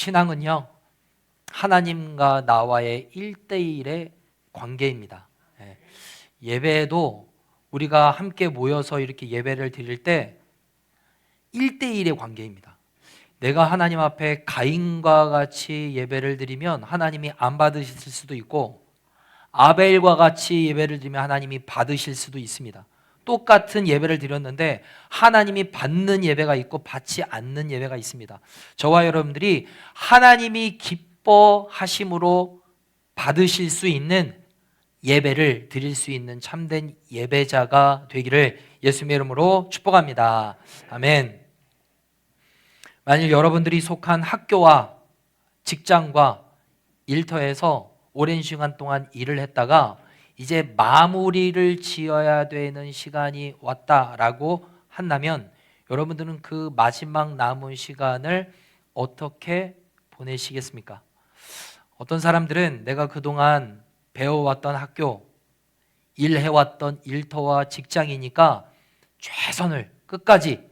신앙은요, 하나님과 나와의 1대1의 관계입니다. 예배도 우리가 함께 모여서 이렇게 예배를 드릴 때 1대1의 관계입니다. 내가 하나님 앞에 가인과 같이 예배를 드리면 하나님이 안 받으실 수도 있고, 아벨과 같이 예배를 드리면 하나님이 받으실 수도 있습니다. 똑같은 예배를 드렸는데 하나님이 받는 예배가 있고 받지 않는 예배가 있습니다. 저와 여러분들이 하나님이 기뻐하심으로 받으실 수 있는 예배를 드릴 수 있는 참된 예배자가 되기를 예수님의 이름으로 축복합니다. 아멘. 만일 여러분들이 속한 학교와 직장과 일터에서 오랜 시간 동안 일을 했다가 이제 마무리를 지어야 되는 시간이 왔다라고 한다면 여러분들은 그 마지막 남은 시간을 어떻게 보내시겠습니까? 어떤 사람들은 내가 그동안 배워왔던 학교, 일해왔던 일터와 직장이니까 최선을 끝까지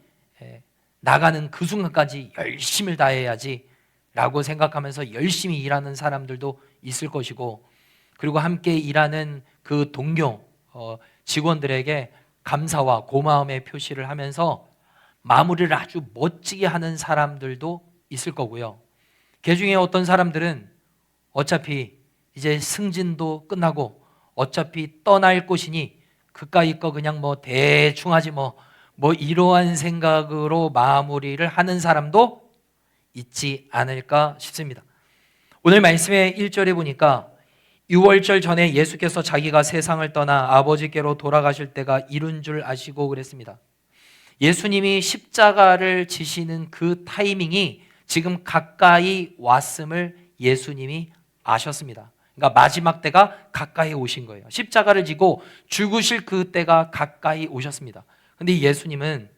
나가는 그 순간까지 열심을 다해야지 라고 생각하면서 열심히 일하는 사람들도 있을 것이고, 그리고 함께 일하는 그 동료 직원들에게 감사와 고마움의 표시를 하면서 마무리를 아주 멋지게 하는 사람들도 있을 거고요. 그 중에 어떤 사람들은 어차피 이제 승진도 끝나고 어차피 떠날 곳이니 그까이 거 그냥 뭐 대충 하지 뭐 이러한 생각으로 마무리를 하는 사람도 있지 않을까 싶습니다. 오늘 말씀의 1절에 보니까 6월절 전에 예수께서 자기가 세상을 떠나 아버지께로 돌아가실 때가 이룬 줄 아시고 그랬습니다. 예수님이 십자가를 지시는 그 타이밍이 지금 가까이 왔음을 예수님이 아셨습니다. 그러니까 마지막 때가 가까이 오신 거예요. 십자가를 지고 죽으실 그 때가 가까이 오셨습니다. 근데 예수님은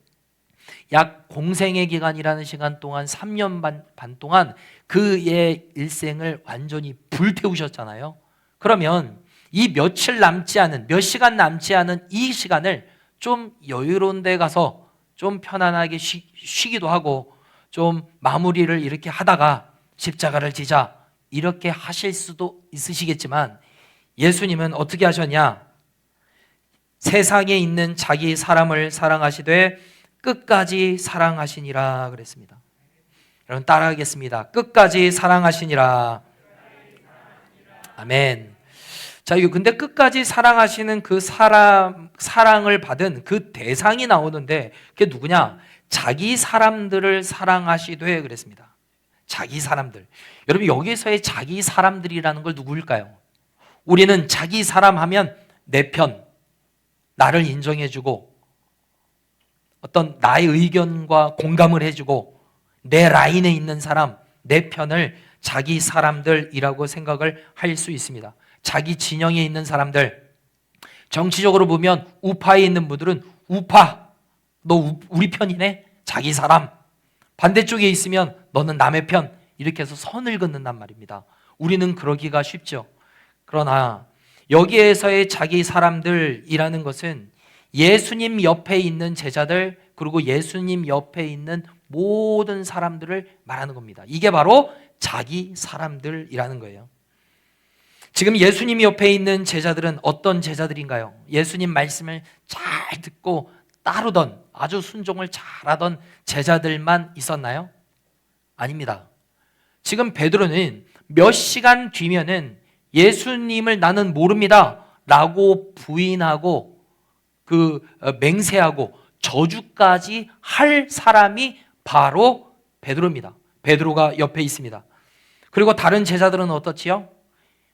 약 공생의 기간이라는 시간 동안 3년 반 동안 그의 일생을 완전히 불태우셨잖아요. 그러면 이 며칠 남지 않은, 몇 시간 남지 않은 이 시간을 좀 여유로운 데 가서 좀 편안하게 쉬기도 하고 좀 마무리를 이렇게 하다가 십자가를 지자 이렇게 하실 수도 있으시겠지만, 예수님은 어떻게 하셨냐? 세상에 있는 자기 사람을 사랑하시되 끝까지 사랑하시니라 그랬습니다. 여러분 따라하겠습니다. 끝까지 사랑하시니라. 아멘. 자, 근데 끝까지 사랑하시는 그 사랑을 받은 그 대상이 나오는데 그게 누구냐? 자기 사람들을 사랑하시되 그랬습니다. 자기 사람들. 여러분 여기서의 자기 사람들이라는 걸 누구일까요? 우리는 자기 사람 하면 내 편, 나를 인정해주고 어떤 나의 의견과 공감을 해주고 내 라인에 있는 사람, 내 편을 자기 사람들이라고 생각을 할 수 있습니다. 자기 진영에 있는 사람들, 정치적으로 보면 우파에 있는 분들은 우파, 너 우리 편이네? 자기 사람. 반대쪽에 있으면 너는 남의 편, 이렇게 해서 선을 긋는단 말입니다. 우리는 그러기가 쉽죠. 그러나 여기에서의 자기 사람들이라는 것은 예수님 옆에 있는 제자들, 그리고 예수님 옆에 있는 모든 사람들을 말하는 겁니다. 이게 바로 자기 사람들이라는 거예요. 지금 예수님 옆에 있는 제자들은 어떤 제자들인가요? 예수님 말씀을 잘 듣고 따르던, 아주 순종을 잘하던 제자들만 있었나요? 아닙니다. 지금 베드로는 몇 시간 뒤면은 예수님을 나는 모릅니다 라고 부인하고 맹세하고 저주까지 할 사람이 바로 베드로입니다. 베드로가 옆에 있습니다. 그리고 다른 제자들은 어떻지요?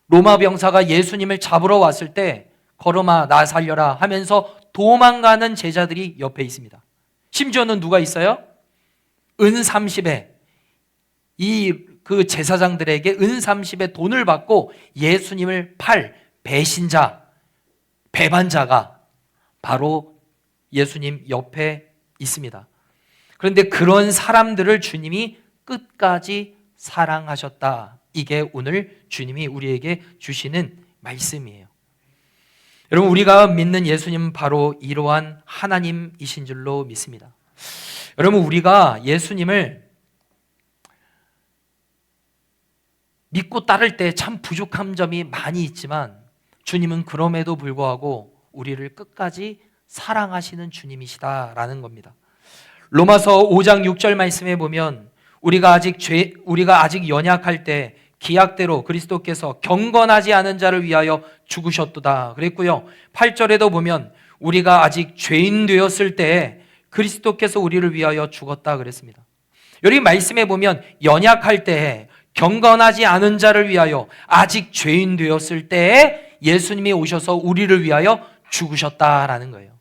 로마 병사가 예수님을 잡으러 왔을 때 걸음아 나 살려라 하면서 도망가는 제자들이 옆에 있습니다. 심지어는 누가 있어요? 은 30에 그 제사장들에게 은 30에 돈을 받고 예수님을 팔 배신자, 배반자가 바로 예수님 옆에 있습니다. 그런데 그런 사람들을 주님이 끝까지 사랑하셨다. 이게 오늘 주님이 우리에게 주시는 말씀이에요. 여러분 우리가 믿는 예수님은 바로 이러한 하나님이신 줄로 믿습니다. 여러분 우리가 예수님을 믿고 따를 때 참 부족한 점이 많이 있지만 주님은 그럼에도 불구하고 우리를 끝까지 사랑하시는 주님이시다라는 겁니다. 로마서 5장 6절 말씀에 보면 우리가 아직 연약할 때 기약대로 그리스도께서 경건하지 않은 자를 위하여 죽으셨도다 그랬고요. 8절에도 보면 우리가 아직 죄인 되었을 때 그리스도께서 우리를 위하여 죽었다 그랬습니다. 여기 말씀에 보면 연약할 때 경건하지 않은 자를 위하여 아직 죄인 되었을 때에 예수님이 오셔서 우리를 위하여 죽으셨다라는 거예요.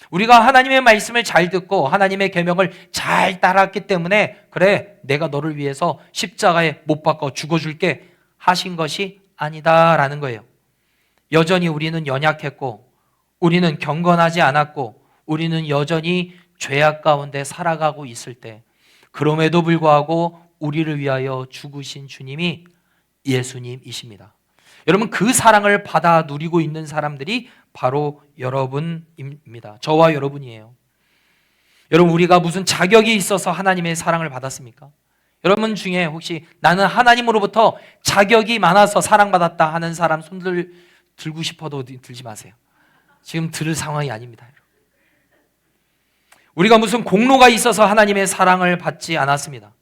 우리가 하나님의 말씀을 잘 듣고 하나님의 계명을 잘 따랐기 때문에 그래 내가 너를 위해서 십자가에 못 박아 죽어줄게 하신 것이 아니다라는 거예요. 여전히 우리는 연약했고 우리는 경건하지 않았고 우리는 여전히 죄악 가운데 살아가고 있을 때 그럼에도 불구하고 우리를 위하여 죽으신 주님이 예수님이십니다. 여러분 그 사랑을 받아 누리고 있는 사람들이 바로 여러분입니다. 저와 여러분이에요. 여러분 우리가 무슨 자격이 있어서 하나님의 사랑을 받았습니까? 여러분 중에 혹시 나는 하나님으로부터 자격이 많아서 사랑받았다 하는 사람 손들 들고 싶어도 들지 마세요. 지금 들을 상황이 아닙니다. 우리가 무슨 공로가 있어서 하나님의 사랑을 받지 않았습니다.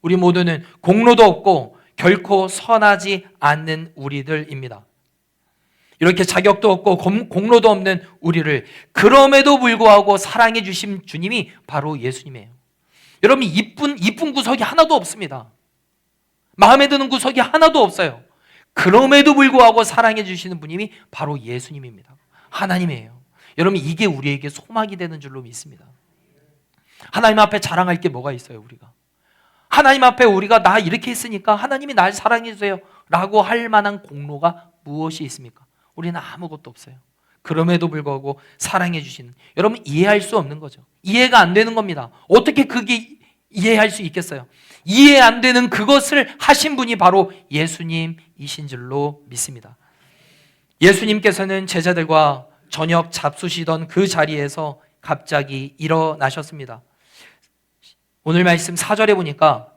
우리 모두는 공로도 없고 결코 선하지 않는 우리들입니다. 이렇게 자격도 없고 공로도 없는 우리를 그럼에도 불구하고 사랑해 주신 주님이 바로 예수님이에요. 여러분 이쁜 구석이 하나도 없습니다. 마음에 드는 구석이 하나도 없어요. 그럼에도 불구하고 사랑해 주시는 분이 바로 예수님입니다. 하나님이에요. 여러분 이게 우리에게 소망이 되는 줄로 믿습니다. 하나님 앞에 자랑할 게 뭐가 있어요 우리가? 하나님 앞에 우리가 나 이렇게 했으니까 하나님이 날 사랑해 주세요 라고 할 만한 공로가 무엇이 있습니까? 우리는 아무것도 없어요. 그럼에도 불구하고 사랑해 주시는, 여러분 이해할 수 없는 거죠. 이해가 안 되는 겁니다. 어떻게 그게 이해할 수 있겠어요? 이해 안 되는 그것을 하신 분이 바로 예수님이신 줄로 믿습니다. 예수님께서는 제자들과 저녁 잡수시던 그 자리에서 갑자기 일어나셨습니다. 오늘 말씀 4절에 보니까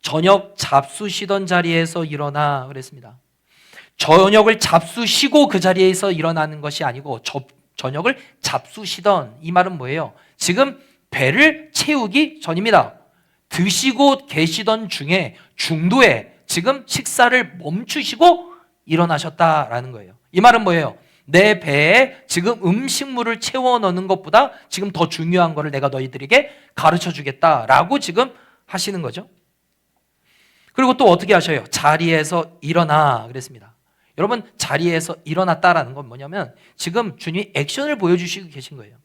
저녁 잡수시던 자리에서 일어나 그랬습니다. 저녁을 잡수시고 그 자리에서 일어나는 것이 아니고 저녁을 잡수시던, 이 말은 뭐예요? 지금 배를 채우기 전입니다. 드시고 계시던 중에 중도에 지금 식사를 멈추시고 일어나셨다라는 거예요. 이 말은 뭐예요? 내 배에 지금 음식물을 채워 넣는 것보다 지금 더 중요한 거를 내가 너희들에게 가르쳐 주겠다라고 지금 하시는 거죠. 그리고 또 어떻게 하셔요? 자리에서 일어나 그랬습니다. 여러분 자리에서 일어났다라는 건 뭐냐면 지금 주님이 액션을 보여주시고 계신 거예요.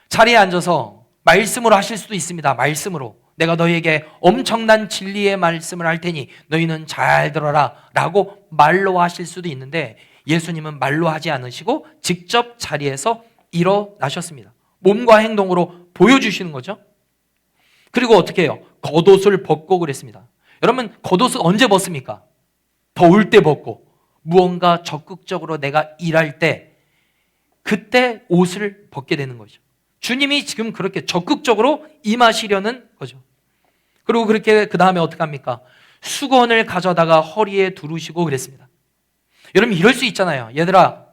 자리에 앉아서 말씀으로 하실 수도 있습니다. 말씀으로 내가 너희에게 엄청난 진리의 말씀을 할 테니 너희는 잘 들어라 라고 말로 하실 수도 있는데 예수님은 말로 하지 않으시고 직접 자리에서 일어나셨습니다. 몸과 행동으로 보여주시는 거죠. 그리고 어떻게 해요? 겉옷을 벗고 그랬습니다. 여러분 겉옷은 언제 벗습니까? 더울 때 벗고 무언가 적극적으로 내가 일할 때 그때 옷을 벗게 되는 거죠. 주님이 지금 그렇게 적극적으로 임하시려는 거죠. 그리고 그렇게 그 다음에 어떻게 합니까? 수건을 가져다가 허리에 두르시고 그랬습니다. 여러분 이럴 수 있잖아요. 얘들아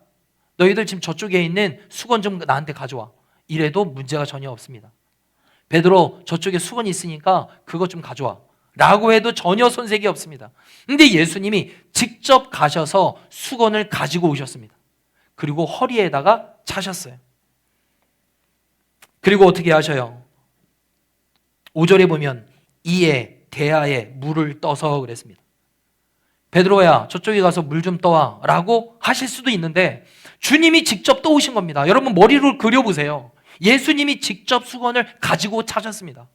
너희들 지금 저쪽에 있는 수건 좀 나한테 가져와. 이래도 문제가 전혀 없습니다. 베드로 저쪽에 수건이 있으니까 그거 좀 가져와 라고 해도 전혀 손색이 없습니다. 근데 예수님이 직접 가셔서 수건을 가지고 오셨습니다. 그리고 허리에다가 차셨어요. 그리고 어떻게 하셔요? 5절에 보면 이에 대야에 물을 떠서 그랬습니다. 베드로야 저쪽에 가서 물 좀 떠와 라고 하실 수도 있는데 주님이 직접 떠오신 겁니다. 여러분 머리로 그려보세요. 예수님이 직접 수건을 가지고 차셨습니다.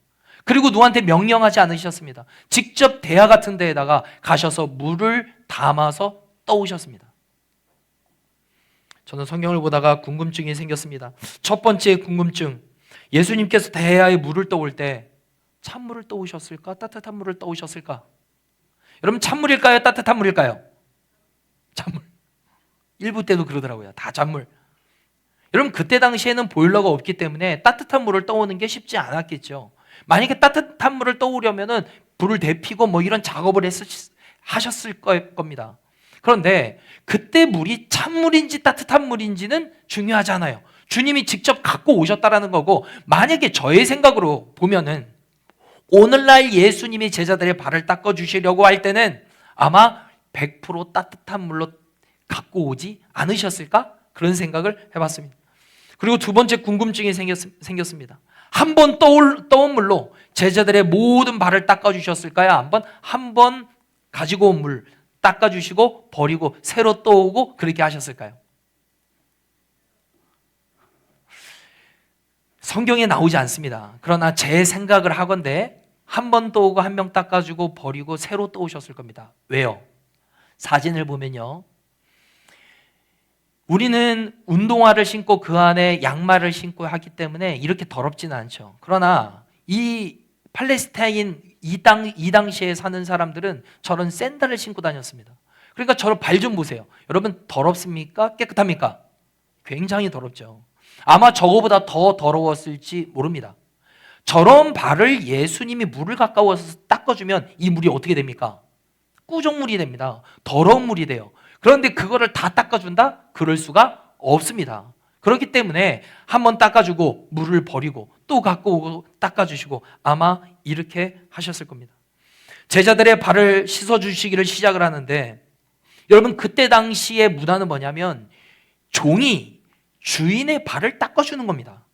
그리고 누구한테 명령하지 않으셨습니다. 직접 대야 같은 데에다가 가셔서 물을 담아서 떠오셨습니다. 저는 성경을 보다가 궁금증이 생겼습니다. 첫 번째 궁금증, 예수님께서 대야에 물을 떠올 때 찬물을 떠오셨을까? 따뜻한 물을 떠오셨을까? 여러분 찬물일까요? 따뜻한 물일까요? 찬물. 일부 때도 그러더라고요. 다 찬물. 여러분 그때 당시에는 보일러가 없기 때문에 따뜻한 물을 떠오는 게 쉽지 않았겠죠. 만약에 따뜻한 물을 떠오려면은 불을 데피고 뭐 이런 작업을 하셨을 겁니다. 그런데 그때 물이 찬물인지 따뜻한 물인지는 중요하지 않아요. 주님이 직접 갖고 오셨다라는 거고, 만약에 저의 생각으로 보면은 오늘날 예수님이 제자들의 발을 닦아주시려고 할 때는 아마 100% 따뜻한 물로 갖고 오지 않으셨을까? 그런 생각을 해봤습니다. 그리고 두 번째 궁금증이 생겼습니다. 한 번 떠온 물로 제자들의 모든 발을 닦아주셨을까요? 한 번 가지고 온 물 닦아주시고 버리고 새로 떠오고 그렇게 하셨을까요? 성경에 나오지 않습니다. 그러나 제 생각을 하건대 한 번 떠오고 한 명 닦아주고 버리고 새로 떠오셨을 겁니다. 왜요? 사진을 보면요, 우리는 운동화를 신고 그 안에 양말을 신고 하기 때문에 이렇게 더럽지는 않죠. 그러나 이 팔레스타인 이 당시에 사는 사람들은 저런 샌들을 신고 다녔습니다. 그러니까 저런 발 좀 보세요. 여러분, 더럽습니까? 깨끗합니까? 굉장히 더럽죠. 아마 저거보다 더 더러웠을지 모릅니다. 저런 발을 예수님이 물을 가까워서 닦아주면 이 물이 어떻게 됩니까? 꾸정물이 됩니다. 더러운 물이 돼요. 그런데 그거를 다 닦아준다? 그럴 수가 없습니다. 그렇기 때문에 한번 닦아주고 물을 버리고 또 갖고 오고 닦아주시고 아마 이렇게 하셨을 겁니다. 제자들의 발을 씻어주시기를 시작을 하는데, 여러분, 그때 당시의 문화는 뭐냐면 종이 주인의 발을 닦아주는 겁니다.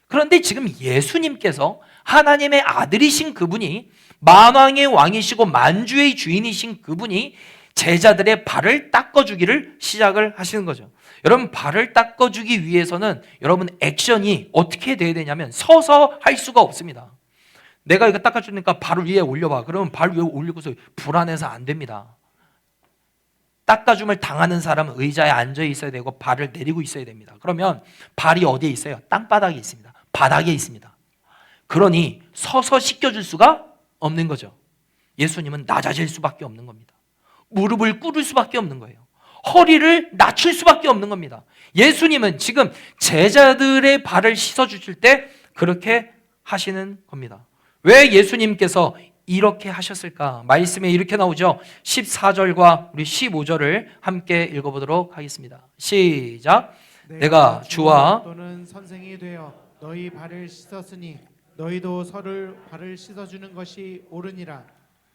그런데 지금 예수님께서 하나님의 아들이신 그분이, 만왕의 왕이시고 만주의 주인이신 그분이 제자들의 발을 닦아주기를 시작을 하시는 거죠. 여러분, 발을 닦아주기 위해서는 여러분 액션이 어떻게 돼야 되냐면 서서 할 수가 없습니다. 내가 이거 닦아주니까 발 위에 올려봐. 그러면 발 위에 올리고서 불안해서 안 됩니다. 닦아줌을 당하는 사람은 의자에 앉아 있어야 되고 발을 내리고 있어야 됩니다. 그러면 발이 어디에 있어요? 땅바닥에 있습니다. 바닥에 있습니다. 그러니 서서 씻겨줄 수가 없는 거죠. 예수님은 낮아질 수밖에 없는 겁니다. 무릎을 꿇을 수밖에 없는 거예요. 허리를 낮출 수밖에 없는 겁니다. 예수님은 지금 제자들의 발을 씻어주실 때 그렇게 하시는 겁니다. 왜 예수님께서 이렇게 하셨을까? 말씀에 이렇게 나오죠. 14절과 우리 15절을 함께 읽어보도록 하겠습니다. 시작. 내가 주와 또는 선생이 되어 너희 발을 씻었으니 너희도 서로 발을 씻어주는 것이 옳으니라.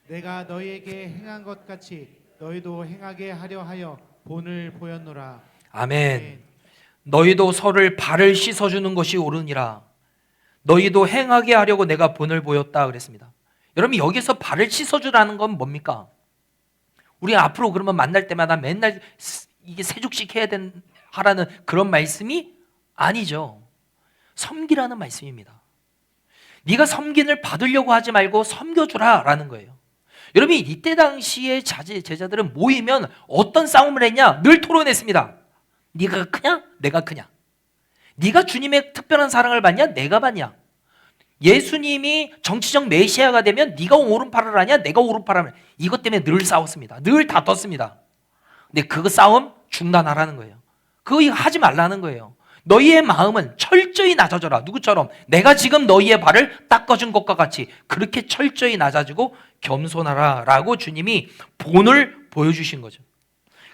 내가 너희에게 행한 것 같이 너희도 행하게 하려 하여 본을 보였노라. 아멘. 너희도 서로를 발을 씻어주는 것이 옳으니라. 너희도 행하게 하려고 내가 본을 보였다 그랬습니다. 여러분, 여기서 발을 씻어주라는 건 뭡니까? 우리 앞으로 그러면 만날 때마다 맨날 이게 세족식 해야 하라는 그런 말씀이 아니죠. 섬기라는 말씀입니다. 네가 섬김을 받으려고 하지 말고 섬겨주라라는 거예요. 여러분, 이때 당시에 제자들은 모이면 어떤 싸움을 했냐? 늘 토론했습니다. 네가 크냐? 내가 크냐? 네가 주님의 특별한 사랑을 받냐? 내가 받냐? 예수님이 정치적 메시아가 되면 네가 오른팔을 하냐? 내가 오른팔을 하냐? 이것 때문에 늘 싸웠습니다. 늘 다퉜습니다. 근데 그 싸움 중단하라는 거예요. 그거 하지 말라는 거예요. 너희의 마음은 철저히 낮아져라. 누구처럼? 내가 지금 너희의 발을 닦아준 것과 같이 그렇게 철저히 낮아지고 겸손하라 라고 주님이 본을 보여주신 거죠.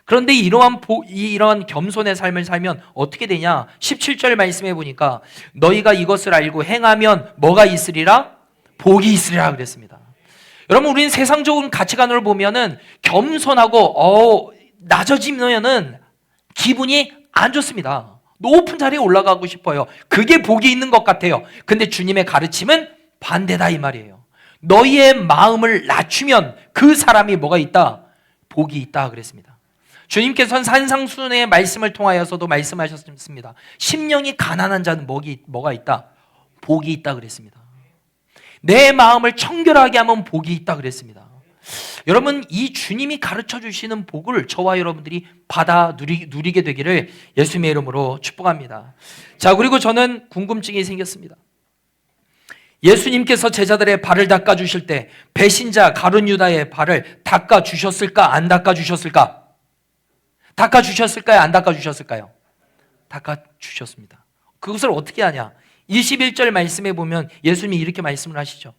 그런데 이러한 겸손의 삶을 살면 어떻게 되냐? 17절 말씀해 보니까 너희가 이것을 알고 행하면 뭐가 있으리라? 복이 있으리라 그랬습니다. 여러분, 우리는 세상적인 가치관을 보면은 겸손하고 낮아지면은 기분이 안 좋습니다. 높은 자리에 올라가고 싶어요. 그게 복이 있는 것 같아요. 근데 주님의 가르침은 반대다 이 말이에요. 너희의 마음을 낮추면 그 사람이 뭐가 있다? 복이 있다 그랬습니다. 주님께서는 산상수훈의 말씀을 통하여서도 말씀하셨습니다. 심령이 가난한 자는 뭐가 있다? 복이 있다 그랬습니다. 내 마음을 청결하게 하면 복이 있다 그랬습니다. 여러분, 이 주님이 가르쳐 주시는 복을 저와 여러분들이 받아 누리게 되기를 예수님의 이름으로 축복합니다. 자, 그리고 저는 궁금증이 생겼습니다. 예수님께서 제자들의 발을 닦아 주실 때 배신자 가룟 유다의 발을 닦아 주셨을까? 안 닦아 주셨을까? 닦아 주셨을까요? 안 닦아 주셨을까요? 닦아 주셨습니다. 그것을 어떻게 하냐? 21절 말씀에 보면 예수님이 이렇게 말씀을 하시죠.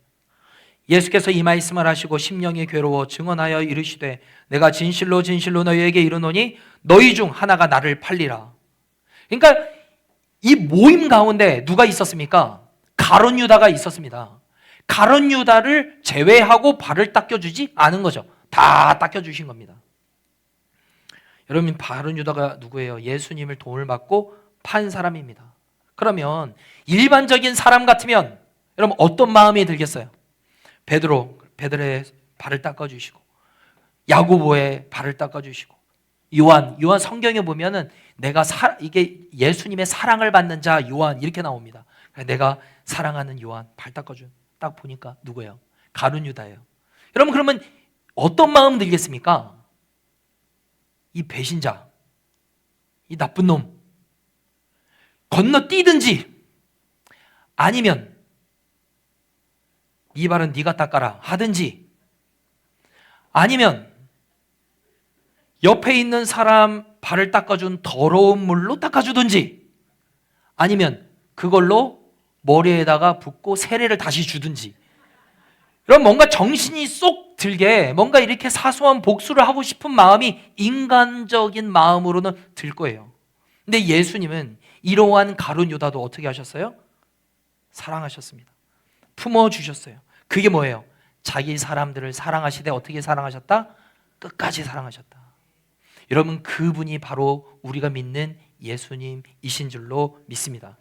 예수께서 이 말씀을 하시고 심령이 괴로워 증언하여 이르시되 내가 진실로 진실로 너희에게 이르노니 너희 중 하나가 나를 팔리라. 그러니까 이 모임 가운데 누가 있었습니까? 가룟 유다가 있었습니다. 가룟 유다를 제외하고 발을 닦여주지 않은 거죠. 다 닦여주신 겁니다. 여러분, 가룟 유다가 누구예요? 예수님을 돈을 받고 판 사람입니다. 그러면 일반적인 사람 같으면 여러분 어떤 마음이 들겠어요? 베드로의 발을 닦아주시고, 야고보의 발을 닦아주시고, 요한 성경에 보면은 이게 예수님의 사랑을 받는 자 요한 이렇게 나옵니다. 내가 사랑하는 요한 발 닦아준, 딱 보니까 누구예요? 가룟 유다예요. 여러분, 그러면 어떤 마음 들겠습니까? 이 배신자, 이 나쁜 놈 건너뛰든지, 아니면 이 발은 네가 닦아라 하든지, 아니면 옆에 있는 사람 발을 닦아준 더러운 물로 닦아주든지, 아니면 그걸로 머리에다가 붓고 세례를 다시 주든지. 그럼 뭔가 정신이 쏙 들게 뭔가 이렇게 사소한 복수를 하고 싶은 마음이 인간적인 마음으로는 들 거예요. 근데 예수님은 이러한 가룟 유다도 어떻게 하셨어요? 사랑하셨습니다. 품어주셨어요. 그게 뭐예요? 자기 사람들을 사랑하시되 어떻게 사랑하셨다? 끝까지 사랑하셨다. 여러분, 그분이 바로 우리가 믿는 예수님이신 줄로 믿습니다.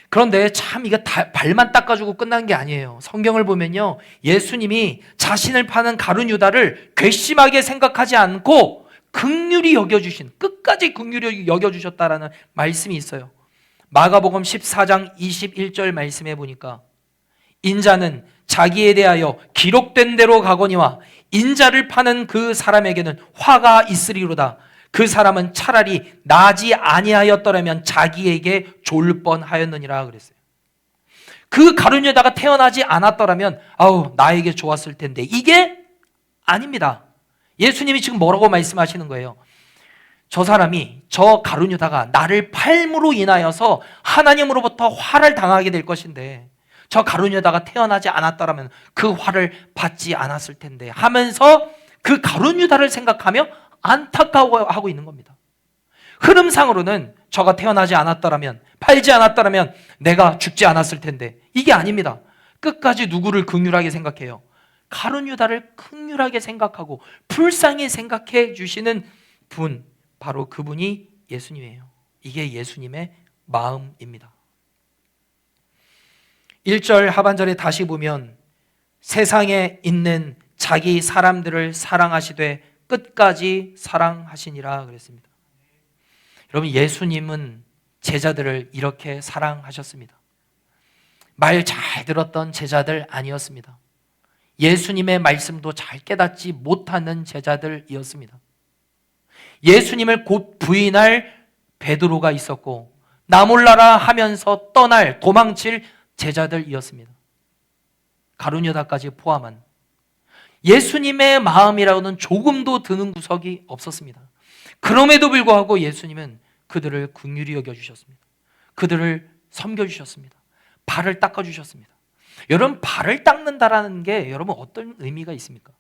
그런데 참 이거 발만 닦아주고 끝난 게 아니에요. 성경을 보면요, 예수님이 자신을 파는 가룟 유다를 괘씸하게 생각하지 않고 긍휼히 여겨주신, 끝까지 긍휼히 여겨주셨다라는 말씀이 있어요. 마가복음 14장 21절 말씀해 보니까 인자는 자기에 대하여 기록된 대로 가거니와 인자를 파는 그 사람에게는 화가 있으리로다. 그 사람은 차라리 나지 아니하였더라면 자기에게 졸 뻔하였느니라 그랬어요. 그 가룟 유다가 태어나지 않았더라면 나에게 좋았을 텐데, 이게 아닙니다. 예수님이 지금 뭐라고 말씀하시는 거예요? 저 사람이, 저 가룟 유다가 나를 팔므로 인하여서 하나님으로부터 화를 당하게 될 것인데, 저 가룟 유다가 태어나지 않았더라면 그 화를 받지 않았을 텐데 하면서 그 가룟 유다를 생각하며 안타까워하고 있는 겁니다. 흐름상으로는 저가 태어나지 않았더라면, 팔지 않았더라면 내가 죽지 않았을 텐데, 이게 아닙니다. 끝까지 누구를 긍휼하게 생각해요? 가룟 유다를 긍휼하게 생각하고 불쌍히 생각해 주시는 분, 바로 그분이 예수님이에요. 이게 예수님의 마음입니다. 1절 하반절에 다시 보면 세상에 있는 자기 사람들을 사랑하시되 끝까지 사랑하시니라 그랬습니다. 여러분, 예수님은 제자들을 이렇게 사랑하셨습니다. 말 잘 들었던 제자들 아니었습니다. 예수님의 말씀도 잘 깨닫지 못하는 제자들이었습니다. 예수님을 곧 부인할 베드로가 있었고 나 몰라라 하면서 도망칠 제자들이었습니다. 가룟 유다까지 포함한 예수님의 마음이라고는 조금도 드는 구석이 없었습니다. 그럼에도 불구하고 예수님은 그들을 긍휼히 여겨주셨습니다. 그들을 섬겨주셨습니다. 발을 닦아주셨습니다. 여러분, 발을 닦는다라는 게 여러분 어떤 의미가 있습니까?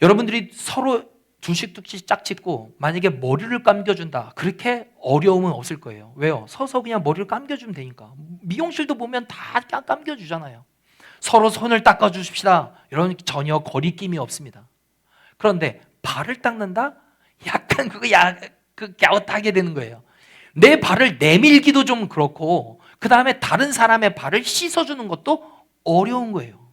여러분들이 서로 두씩 짝짓고 만약에 머리를 감겨준다, 그렇게 어려움은 없을 거예요. 왜요? 서서 그냥 머리를 감겨주면 되니까. 미용실도 보면 다 감겨주잖아요. 서로 손을 닦아주십시다, 이런 전혀 거리낌이 없습니다. 그런데 발을 닦는다? 약간 갸웃하게 되는 거예요. 내 발을 내밀기도 좀 그렇고, 그 다음에 다른 사람의 발을 씻어주는 것도 어려운 거예요.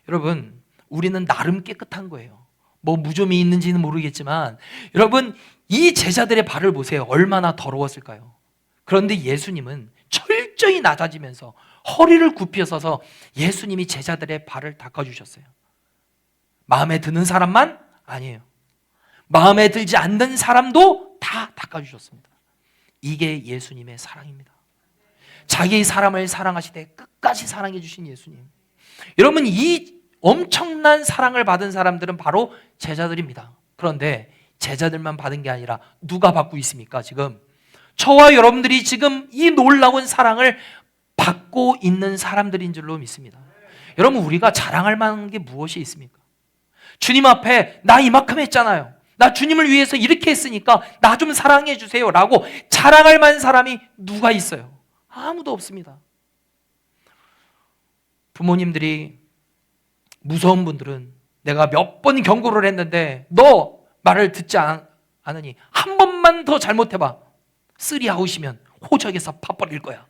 여러분, 우리는 나름 깨끗한 거예요. 뭐 무좀이 있는지는 모르겠지만 여러분, 이 제자들의 발을 보세요. 얼마나 더러웠을까요? 그런데 예수님은 철저히 낮아지면서 허리를 굽혀 서서 예수님이 제자들의 발을 닦아주셨어요. 마음에 드는 사람만? 아니에요. 마음에 들지 않는 사람도 다 닦아주셨습니다. 이게 예수님의 사랑입니다. 자기 사람을 사랑하시되 끝까지 사랑해 주신 예수님. 여러분, 이 엄청난 사랑을 받은 사람들은 바로 제자들입니다. 그런데 제자들만 받은 게 아니라 누가 받고 있습니까? 지금 저와 여러분들이 지금 이 놀라운 사랑을 받고 있는 사람들인 줄로 믿습니다. 여러분, 우리가 자랑할 만한 게 무엇이 있습니까? 주님 앞에 나 이만큼 했잖아요, 나 주님을 위해서 이렇게 했으니까 나 좀 사랑해 주세요 라고 자랑할 만한 사람이 누가 있어요? 아무도 없습니다. 부모님들이, 무서운 분들은 내가 몇 번 경고를 했는데 너 말을 듣지 않으니 한 번만 더 잘못해봐, 쓰리 아웃이면 호적에서 파버릴 거야.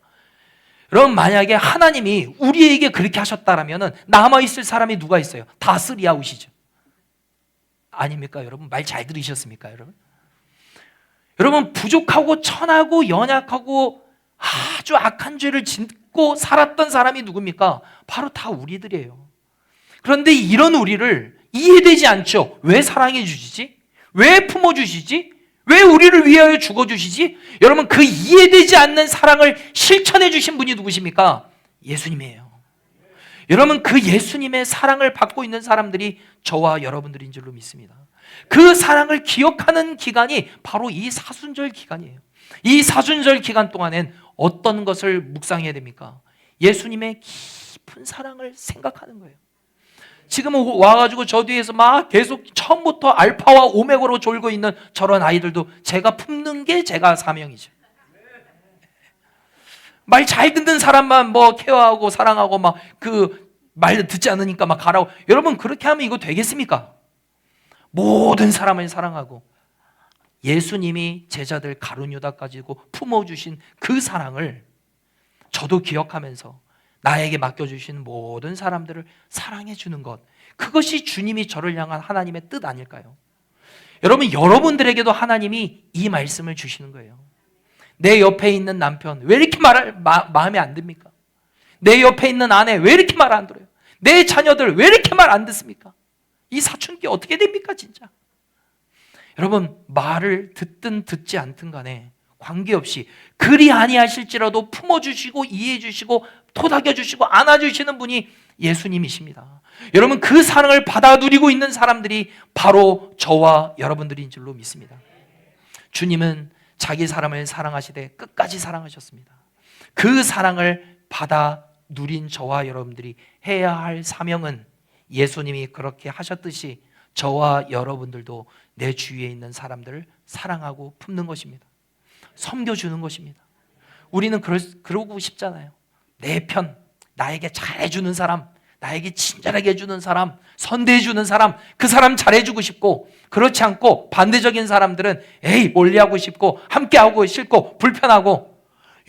여러분, 만약에 하나님이 우리에게 그렇게 하셨다면 남아있을 사람이 누가 있어요? 다 쓰리 아웃이죠. 아닙니까? 여러분, 말 잘 들으셨습니까? 여러분, 부족하고 천하고 연약하고 아주 악한 죄를 짓고 살았던 사람이 누굽니까? 바로 다 우리들이에요. 그런데 이런 우리를 이해되지 않죠. 왜 사랑해 주시지? 왜 품어주시지? 왜 우리를 위하여 죽어주시지? 여러분, 그 이해되지 않는 사랑을 실천해 주신 분이 누구십니까? 예수님이에요. 여러분, 그 예수님의 사랑을 받고 있는 사람들이 저와 여러분들인 줄로 믿습니다. 그 사랑을 기억하는 기간이 바로 이 사순절 기간이에요. 이 사순절 기간 동안엔 어떤 것을 묵상해야 됩니까? 예수님의 깊은 사랑을 생각하는 거예요. 지금 와가지고 저 뒤에서 막 계속 처음부터 알파와 오메가로 졸고 있는 저런 아이들도 제가 품는 게 제가 사명이죠. 말 잘 듣는 사람만 뭐 케어하고 사랑하고 막 그 말 듣지 않으니까 막 가라고. 여러분, 그렇게 하면 이거 되겠습니까? 모든 사람을 사랑하고 예수님이 제자들 가룟 유다 가지고 품어주신 그 사랑을 저도 기억하면서 나에게 맡겨주신 모든 사람들을 사랑해 주는 것, 그것이 주님이 저를 향한 하나님의 뜻 아닐까요? 여러분, 여러분들에게도 하나님이 이 말씀을 주시는 거예요. 내 옆에 있는 남편 왜 이렇게 마음에 안 듭니까? 내 옆에 있는 아내 왜 이렇게 말 안 들어요? 내 자녀들 왜 이렇게 말 안 듣습니까? 이 사춘기 어떻게 됩니까 진짜? 여러분, 말을 듣든 듣지 않든 간에 관계없이 그리 아니하실지라도 품어주시고 이해해주시고 토닥여주시고 안아주시는 분이 예수님이십니다. 여러분, 그 사랑을 받아 누리고 있는 사람들이 바로 저와 여러분들인 줄로 믿습니다. 주님은 자기 사람을 사랑하시되 끝까지 사랑하셨습니다. 그 사랑을 받아 누린 저와 여러분들이 해야 할 사명은 예수님이 그렇게 하셨듯이 저와 여러분들도 내 주위에 있는 사람들을 사랑하고 품는 것입니다. 섬겨주는 것입니다. 우리는 그러고 싶잖아요. 내 편, 나에게 잘해주는 사람, 나에게 친절하게 해주는 사람, 선대해주는 사람, 그 사람 잘해주고 싶고, 그렇지 않고 반대적인 사람들은 에이 멀리하고 싶고 함께하고 싫고 불편하고,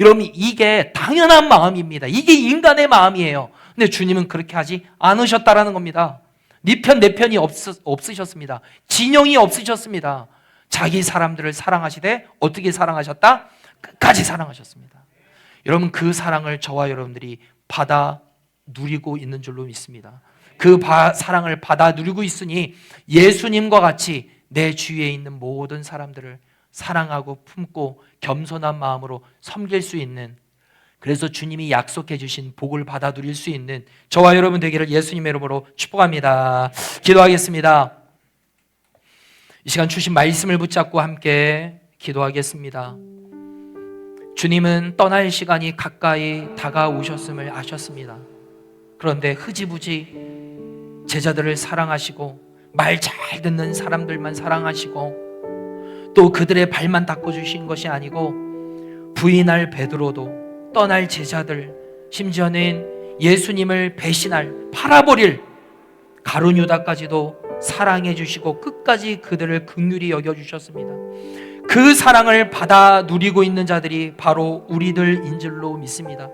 여러분, 이게 당연한 마음입니다. 이게 인간의 마음이에요. 근데 주님은 그렇게 하지 않으셨다라는 겁니다. 네 편, 내 편이 없으셨습니다. 진영이 없으셨습니다. 자기 사람들을 사랑하시되 어떻게 사랑하셨다? 끝까지 사랑하셨습니다. 여러분, 그 사랑을 저와 여러분들이 받아 누리고 있는 줄로 믿습니다. 그 사랑을 받아 누리고 있으니 예수님과 같이 내 주위에 있는 모든 사람들을 사랑하고 품고 겸손한 마음으로 섬길 수 있는, 그래서 주님이 약속해 주신 복을 받아 누릴 수 있는 저와 여러분 되기를 예수님의 이름으로 축복합니다. 기도하겠습니다. 이 시간 주신 말씀을 붙잡고 함께 기도하겠습니다. 주님은 떠날 시간이 가까이 다가오셨음을 아셨습니다. 그런데 흐지부지 제자들을 사랑하시고 말 잘 듣는 사람들만 사랑하시고 또 그들의 발만 닦아주신 것이 아니고 부인할 베드로도, 떠날 제자들, 심지어는 예수님을 배신할, 팔아버릴 가룟 유다까지도 사랑해 주시고 끝까지 그들을 긍휼히 여겨주셨습니다. 그 사랑을 받아 누리고 있는 자들이 바로 우리들인 줄로 믿습니다.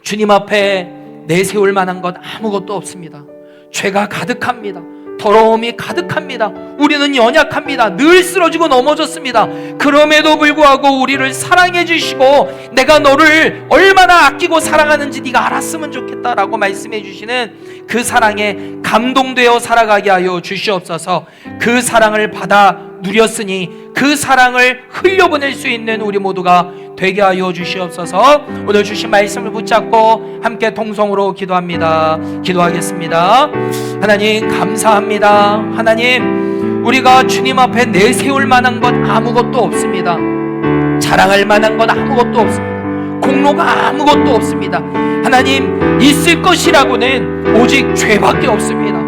주님 앞에 내세울 만한 것 아무것도 없습니다. 죄가 가득합니다. 더러움이 가득합니다. 우리는 연약합니다. 늘 쓰러지고 넘어졌습니다. 그럼에도 불구하고 우리를 사랑해 주시고 내가 너를 얼마나 아끼고 사랑하는지 네가 알았으면 좋겠다라고 말씀해 주시는 그 사랑에 감동되어 살아가게 하여 주시옵소서. 그 사랑을 받아 누렸으니 그 사랑을 흘려보낼 수 있는 우리 모두가 되게 하여 주시옵소서. 오늘 주신 말씀을 붙잡고 함께 동성으로 기도합니다. 기도하겠습니다. 하나님 감사합니다. 하나님, 우리가 주님 앞에 내세울 만한 것 아무것도 없습니다. 자랑할 만한 것 아무것도 없습니다. 공로가 아무것도 없습니다. 하나님, 있을 것이라고는 오직 죄밖에 없습니다.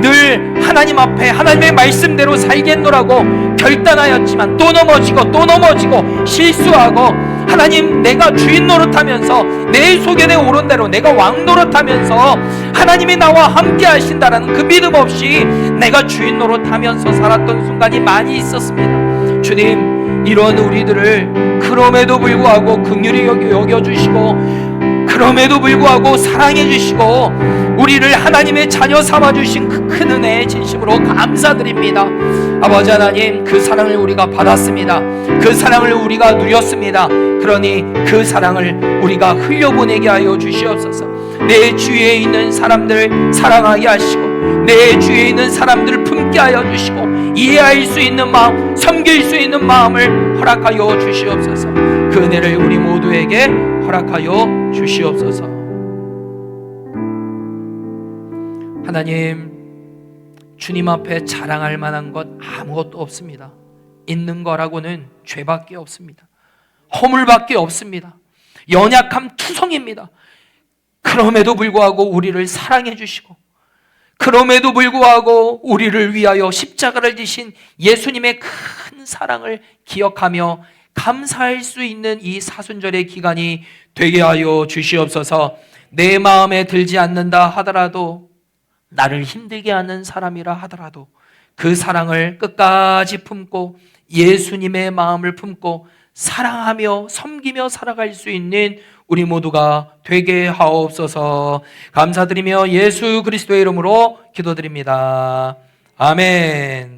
늘 하나님 앞에 하나님의 말씀대로 살겠노라고 결단하였지만 또 넘어지고 실수하고, 하나님, 내가 주인 노릇하면서 내 속에 내 오른 대로 내가 왕 노릇하면서 하나님이 나와 함께 하신다라는 그 믿음 없이 내가 주인 노릇하면서 살았던 순간이 많이 있었습니다. 주님, 이런 우리들을 그럼에도 불구하고 긍휼히 여겨주시고, 그럼에도 불구하고 사랑해 주시고 우리를 하나님의 자녀 삼아주신 그 큰 은혜에 진심으로 감사드립니다. 아버지 하나님, 그 사랑을 우리가 받았습니다. 그 사랑을 우리가 누렸습니다. 그러니 그 사랑을 우리가 흘려보내게 하여 주시옵소서. 내 주위에 있는 사람들 사랑하게 하시고, 내 주위에 있는 사람들을 품게 하여 주시고, 이해할 수 있는 마음, 섬길 수 있는 마음을 허락하여 주시옵소서. 그 은혜를 우리 모두에게 허락하여 주시옵소서. 하나님, 주님 앞에 자랑할 만한 것 아무것도 없습니다. 있는 거라고는 죄밖에 없습니다. 허물밖에 없습니다. 연약함 투성입니다. 그럼에도 불구하고 우리를 사랑해 주시고, 그럼에도 불구하고 우리를 위하여 십자가를 지신 예수님의 큰 사랑을 기억하며 감사할 수 있는 이 사순절의 기간이 되게 하여 주시옵소서. 내 마음에 들지 않는다 하더라도, 나를 힘들게 하는 사람이라 하더라도 그 사랑을 끝까지 품고 예수님의 마음을 품고 사랑하며 섬기며 살아갈 수 있는 우리 모두가 되게 하옵소서. 감사드리며 예수 그리스도의 이름으로 기도드립니다. 아멘.